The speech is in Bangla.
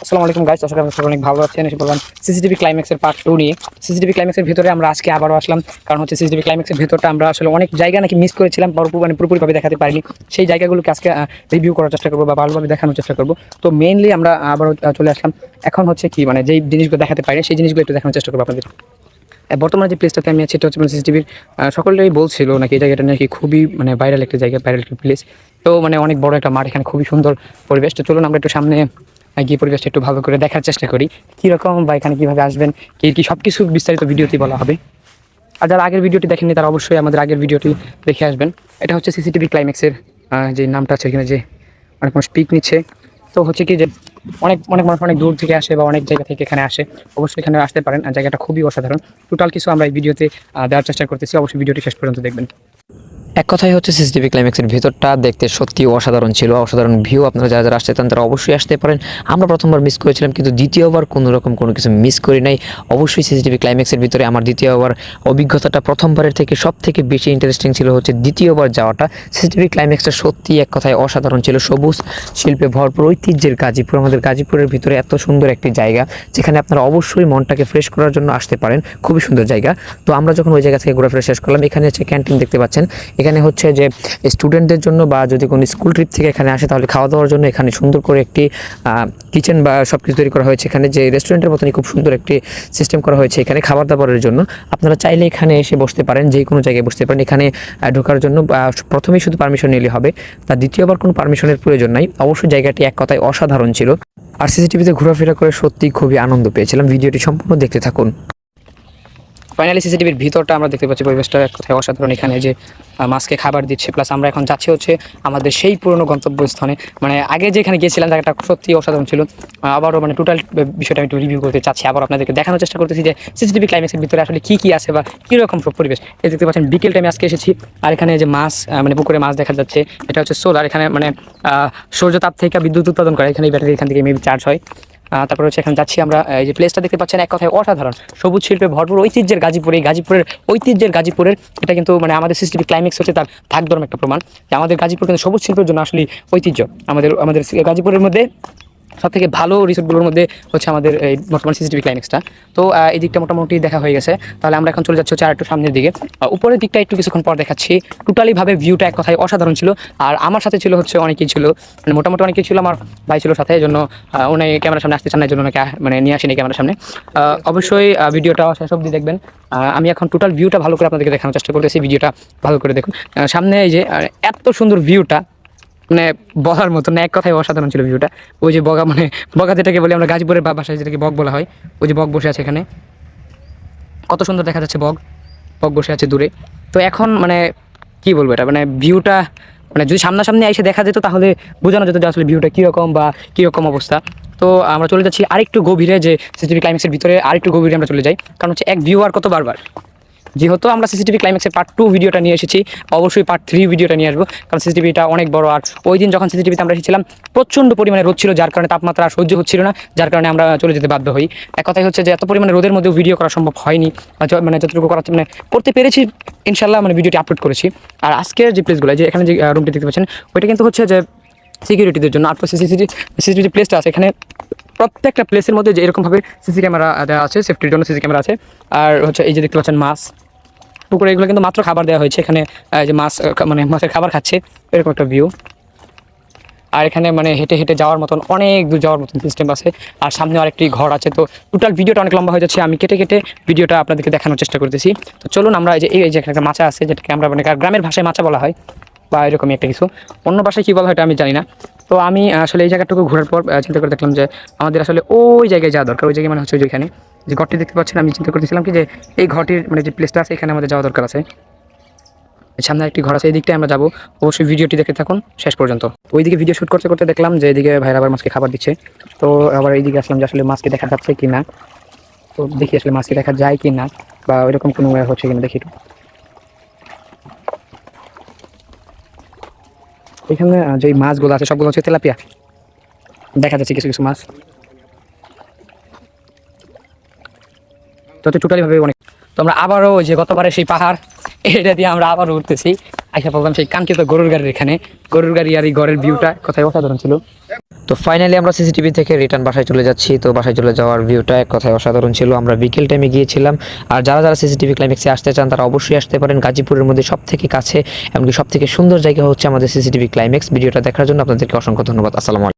আসসালামু আলাইকুম গাইস, আশা করি আপনারা অনেক ভালো আছেন। এসে বললাম সিসিটিভি ক্লাইম্যাক্সের পার্ট 2 নিয়ে। সিসিটিভি ক্লাইম্যাক্সের ভিতরে আমরা আজকে আবারও আসলাম, কারণ হচ্ছে সিসিটিভি ক্লাইম্যাক্সের ভিতরটা আমরা আসলে অনেক জায়গা নাকি মিস করেছিলাম, পুরোপুরিভাবে দেখাতে পারিনি। সেই জায়গাগুলোকে আজকে রিভিউ করার চেষ্টা করবো বা ভালোভাবে দেখানোর চেষ্টা করবো। তো মেইনলি আমরা আবারও চলে আসলাম। এখন হচ্ছে কি মানে যেই জিনিসগুলো দেখাতে পারি সেই জিনিসগুলো একটু দেখানোর চেষ্টা করবো আপনাদের। বর্তমানে যে প্লেসটাতে আমি আছি এটা হচ্ছে সিসিটিভির সকলেই বলছিল নাকি এই জায়গাটা নাকি খুবই মানে ভাইরাল একটা জায়গা, ভাইরাল একটা প্লেস। তো মানে অনেক বড় একটা মাঠ, এখানে খুবই সুন্দর পরিবেশ। তো চলুন আমরা একটু সামনে গিয়ে পরিবেশটা একটু ভালো করে দেখার চেষ্টা করি, কীরকম বা এখানে কীভাবে আসবেন, কি সব কিছু বিস্তারিত ভিডিওতেই বলা হবে। আর যারা আগের ভিডিওটি দেখেননি তারা অবশ্যই আমাদের আগের ভিডিওটি দেখে আসবেন। এটা হচ্ছে সিসিটিভি ক্লাইম্যাক্সের যে নামটা আছে এখানে, যে অনেক মানুষ পিক নিচ্ছে। তো হচ্ছে কি যে অনেক অনেক মানুষ অনেক দূর থেকে আসে বা অনেক জায়গা থেকে এখানে আসে, অবশ্যই এখানে আসতে পারেন। আর জায়গাটা খুবই অসাধারণ। টোটাল কিছু আমরা এই ভিডিওতে দেওয়ার চেষ্টা করতেছি, অবশ্যই ভিডিওটি শেষ পর্যন্ত দেখবেন। এক কথাই হচ্ছে সিসিটিভি ক্লাইম্যাক্সের ভিতরটা দেখতে সত্যি অসাধারণ ছিল, অসাধারণ ভিউ। আপনারা যারা যারা আসতে চান তারা অবশ্যই আসতে পারেন। আমরা প্রথমবার মিস করেছিলাম, কিন্তু দ্বিতীয়বার কোনো রকম কোনো কিছু মিস করি নাই। অবশ্যই সিসিটিভি ক্লাইম্যাক্সের ভিতরে আমার দ্বিতীয়বার অভিজ্ঞতাটা প্রথমবারের থেকে সব থেকে বেশি ইন্টারেস্টিং ছিল হচ্ছে দ্বিতীয়বার যাওয়াটা। সিসিটিভি ক্লাইম্যাক্সটা সত্যি এক কথায় অসাধারণ ছিল। সবুজ শিল্পে ভরপুর ঐতিহ্যের গাজীপুর, আমাদের গাজীপুরের ভিতরে এত সুন্দর একটি জায়গা যেখানে আপনারা অবশ্যই মনটাকে ফ্রেশ করার জন্য আসতে পারেন। খুবই সুন্দর জায়গা। তো আমরা যখন ওই জায়গা থেকে ঘোরাফেরা শেষ করলাম, এখানে হচ্ছে ক্যান্টিন দেখতে পাচ্ছেন। এখানে হচ্ছে যে স্টুডেন্টদের জন্য বা যদি কোনো স্কুল ট্রিপ থেকে এখানে আসে তাহলে খাওয়া দাওয়ার জন্য এখানে সুন্দর করে একটি কিচেন বা সব কিছু তৈরি করা হয়েছে। এখানে যে রেস্টুরেন্টের মতনই খুব সুন্দর একটি সিস্টেম করা হয়েছে এখানে খাবার দাবারের জন্য। আপনারা চাইলে এখানে এসে বসতে পারেন, যে কোনো জায়গায় বসতে পারেন। এখানে ঢোকার জন্য প্রথমেই শুধু পারমিশন নিলে হবে, তার দ্বিতীয়বার কোনো পারমিশনের প্রয়োজন নাই। অবশ্যই জায়গাটি এক কথায় অসাধারণ ছিল। আর সিসিটিভিতে ঘোরাফেরা করে সত্যি খুবই আনন্দ পেয়েছিলাম। ভিডিওটি সম্পূর্ণ দেখতে থাকুন। ফাইনালি সিসিটিভির ভিতরটা আমরা দেখতে পাচ্ছি, পরিবেশটা এক কথায় অসাধারণ। এখানে যে মাছকে খাবার দিচ্ছে, প্লাস আমরা এখন যাচ্ছি হচ্ছে আমাদের সেই পুরনো গন্তব্যস্থানে। মানে আগে যেখানে গিয়েছিলাম জায়গাটা সত্যি অসাধারণ ছিল। আবারও মানে টোটাল বিষয়টা আমি একটু রিভিউ করতে চাচ্ছি, আবার আপনাদেরকে দেখানোর চেষ্টা করতেছি যে সিসিটিভি ক্লাইম্যাক্সের ভিতরে আসলে কী আছে বা কীরকম পরিবেশ। এই দেখতে পাচ্ছেন বিকেল টাইমে আজকে এসেছি। আর এখানে যে মাছ মানে পুকুরে মাছ দেখা যাচ্ছে, এটা হচ্ছে সোলার। এখানে মানে সূর্যতাপ থেকে বিদ্যুৎ উৎপাদন করে, এখানে এই ব্যাটারি এখান থেকে মেবি চার্জ হয়। তারপরে হচ্ছে এখানে যাচ্ছি আমরা। এই যে প্লেসটা দেখতে পাচ্ছেন এক কথায় অসাধারণ, সবুজ শিল্পে ভরপুর ঐতিহ্যের গাজীপুর। এই গাজীপুরের এটা কিন্তু মানে আমাদের সিসিটিভি ক্লাইম্যাক্স হচ্ছে তার ধাকধর্ম একটা প্রমাণ যে আমাদের গাজীপুর কিন্তু সবুজ শিল্পের জন্য আসলে ঐতিহ্য। আমাদের গাজীপুরের মধ্যে সব থেকে ভালো রিসোর্টগুলোর মধ্যে হচ্ছে আমাদের এই বর্তমান সিসিটিভি ক্লাইম্যাক্সটা। তো এই দিকটা মোটামুটি দেখা হয়ে গেছে। তাহলে আমরা এখন চলে যাচ্ছি হচ্ছে আর একটু সামনের দিকে। উপরের দিকটা একটু কিছুক্ষণ পর দেখাচ্ছি। টোটালিভাবে ভিউটা এক কথায় অসাধারণ ছিল। আর আমার সাথে ছিল হচ্ছে অনেকেই ছিল, মানে মোটামুটি অনেকেই ছিল। আমার ভাই ছিল সাথে, এই জন্য উনি ক্যামেরার সামনে আসতে চান না, এই জন্য ওনাকে মানে নিয়ে আসেনি ক্যামেরার সামনে। অবশ্যই ভিডিওটা শেষ অবধি দেখবেন। আমি এখন টোটাল ভিউটা ভালো করে আপনাদেরকে দেখানোর চেষ্টা করতেছি। ভিডিওটা ভালো করে দেখুন। সামনে এই যে এত সুন্দর ভিউটা, মানে বলার মতো না, এক কথায় অসাধারণ ছিল ভিউটা। ওই যে বগা, মানে বগা যেটাকে বলি আমরা গাজীপুরের ভাষায় যেটাকে বক বলা হয়, ওই যে বক বসে আছে এখানে, কত সুন্দর দেখা যাচ্ছে। বক বসে আছে দূরে। তো এখন মানে কি বলবো, এটা মানে ভিউটা মানে যদি সামনাসামনি এসে দেখা যেত তাহলে বোঝানো যেত যে আসলে ভিউটা কীরকম বা কীরকম অবস্থা। তো আমরা চলে যাচ্ছি আরেকটু গভীরে, যে সিসিটিভি ক্লাইম্যাক্সের ভিতরে আরেকটু গভীরে আমরা চলে যাই। কারণ হচ্ছে এক ভিউ আর কত বারবার, যেহেতু আমরা সিসিটিভি ক্লাইম্যাক্সের পার্ট 2 ভিডিওটা নিয়ে এসেছি, অবশ্যই পার্ট 3 ভিডিওটা নিয়ে আসবো, কারণ সিসিটিভিটা অনেক বড়। আর ওই দিন যখন সিসিটিভিতে আমরা এসেছিলাম প্রচণ্ড পরিমাণে রোদ ছিল, যার কারণে তাপমাত্রা আর সহ্য হচ্ছিল না, যার কারণে আমরা চলে যেতে বাধ্য হই। এক কথাই হচ্ছে যে এত পরিমাণে রোদের মধ্যেও ভিডিও করা সম্ভব হয়নি, মানে যতটুকু করা মানে করতে পেরেছি ইনশাল্লাহ, মানে ভিডিওটি আপলোড করেছি। আর আজকের যে প্লেসগুলো, যে এখানে যে রুমটি দেখতে পাচ্ছেন, ওইটা কিন্তু হচ্ছে যে সিকিউরিটিদের জন্য। আর সিসিটিভি যে প্লেসটা আছে এখানে প্রত্যেকটা প্লেসের মধ্যে যে এরকমভাবে সিসি ক্যামেরা দেওয়া আছে, সেফটির জন্য সিসি ক্যামেরা আছে। আর হচ্ছে এই যে দেখতে পাচ্ছেন মাছ পুকুরে, এগুলো কিন্তু মাত্র খাবার দেওয়া হয়েছে। এখানে যে মাছ মানে মাছের খাবার খাচ্ছে, এরকম একটা ভিউ। আর এখানে মানে হেঁটে হেঁটে যাওয়ার মতন অনেক দূর যাওয়ার মতন সিস্টেম আছে। আর সামনে আরেকটি ঘর আছে। তো টোটাল ভিডিওটা অনেক লম্বা হয়ে যাচ্ছে, আমি কেটে কেটে ভিডিওটা আপনাদেরকে দেখানোর চেষ্টা করতেছি। তো চলুন আমরা এই যে একটা মাচা আছে, যেটাকে আমরা মানে গ্রামের ভাষায় মাচা বলা হয় বা এরকমই একটা কিছু, অন্য ভাষায় কী বলা হয় এটা আমি জানি না। তো আমি আসলে এই জায়গাটুকু ঘোরার পর চিন্তা করে দেখলাম যে আমাদের আসলে ওই জায়গায় যাওয়া দরকার। ওই জায়গায় মানে হচ্ছে ওইখানে যে ঘরটি দেখতে পাচ্ছেন, আমি চিন্তা করতেছিলাম কি যে এই ঘরটির মানে যে প্লেসটা আছে এখানে আমাদের যাওয়া দরকার আছে। সামনে একটি ঘর আছে, এই দিকটায় আমরা যাবো। অবশ্যই ভিডিওটি দেখতে থাকুন শেষ পর্যন্ত। ওইদিকে ভিডিও শ্যুট করতে করতে দেখলাম যে এদিকে ভাইরা আবার মাছকে খাবার দিচ্ছে। তো আবার এইদিকে আসলাম যে আসলে মাছকে দেখা যাচ্ছে কি না। তো দেখি আসলে মাছকে দেখা যায় কি না, বা ওইরকম কোনো হচ্ছে কিনা দেখি একটু। এখানে যে মাছগুলো আছে সবগুলো হচ্ছে তেলাপিয়া, দেখা যাচ্ছে কিছু কিছু মাছ। তো টোটালিভাবে অনেক। তো আমরা আবারও ওই যে গতবারে সেই পাহাড়, এটা দিয়ে আমরা আবার উঠতেছি, আইসা পড়লাম সেই কাঙ্ক্ষিত গরুর গাড়ির এখানে। গরুর গাড়ি আর এই ঘরের ভিউটা কোথায় অসাধারণ ছিল। তো ফাইনালি আমরা সিসিটিভি থেকে রিটার্ন বাসায় চলে যাচ্ছি। তো বাসায় চলে যাওয়ার ভিউটা এক কথায় অসাধারণ ছিল। আমরা বিকেল টাইমে গিয়েছিলাম। আর যারা যারা সিসিটিভি ক্লাইম্যাক্সে আসতে চান তারা অবশ্যই আসতে পারেন। গাজীপুরের মধ্যে সব থেকে কাছে এমনকি সব থেকে সুন্দর জায়গা হচ্ছে আমাদের সিসিটিভি ক্লাইম্যাক্স। ভিডিওটা দেখার জন্য আপনাদেরকে অসংখ্য ধন্যবাদ। আসসালামু আলাইকুম।